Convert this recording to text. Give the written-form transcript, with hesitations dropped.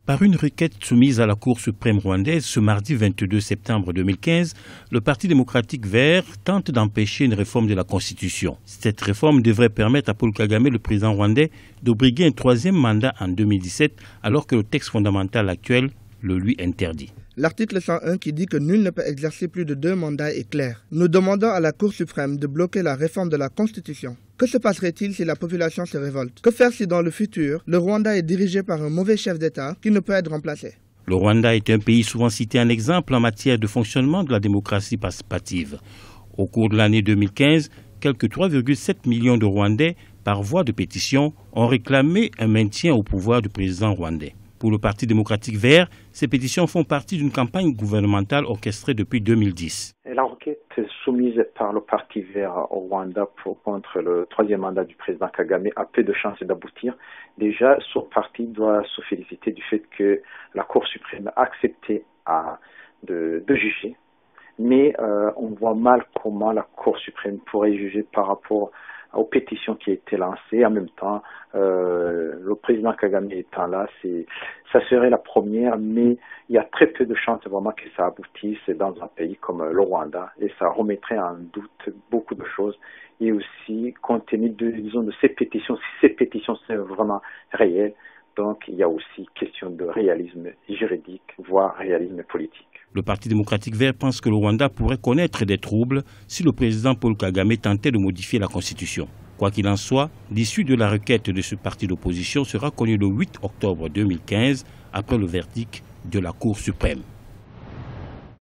Par une requête soumise à la Cour suprême rwandaise ce mardi 22 septembre 2015, le Parti démocratique vert tente d'empêcher une réforme de la Constitution. Cette réforme devrait permettre à Paul Kagame, le président rwandais, de briguer un troisième mandat en 2017, alors que le texte fondamental actuel le lui interdit. L'article 101 qui dit que nul ne peut exercer plus de 2 mandats est clair. Nous demandons à la Cour suprême de bloquer la réforme de la Constitution. Que se passerait-il si la population se révolte? Que faire si dans le futur, le Rwanda est dirigé par un mauvais chef d'État qui ne peut être remplacé? Le Rwanda est un pays souvent cité en exemple en matière de fonctionnement de la démocratie participative. Au cours de l'année 2015, quelques 3,7 millions de Rwandais, par voie de pétition, ont réclamé un maintien au pouvoir du président rwandais. Pour le Parti démocratique vert, ces pétitions font partie d'une campagne gouvernementale orchestrée depuis 2010. La requête soumise par le Parti vert au Rwanda contre le troisième mandat du président Kagame a peu de chances d'aboutir. Déjà, ce parti doit se féliciter du fait que la Cour suprême a accepté de juger. Mais on voit mal comment la Cour suprême pourrait juger par rapport aux pétitions qui étaient lancées. En même temps, le président Kagame étant là, ça serait la première, mais il y a très peu de chances vraiment que ça aboutisse dans un pays comme le Rwanda, et ça remettrait en doute beaucoup de choses. Et aussi, compte tenu de ces pétitions, si ces pétitions sont vraiment réelles, donc il y a aussi question de réalisme juridique, voire réalisme politique. Le Parti démocratique vert pense que le Rwanda pourrait connaître des troubles si le président Paul Kagame tentait de modifier la Constitution. Quoi qu'il en soit, l'issue de la requête de ce parti d'opposition sera connue le 8 octobre 2015 après le verdict de la Cour suprême.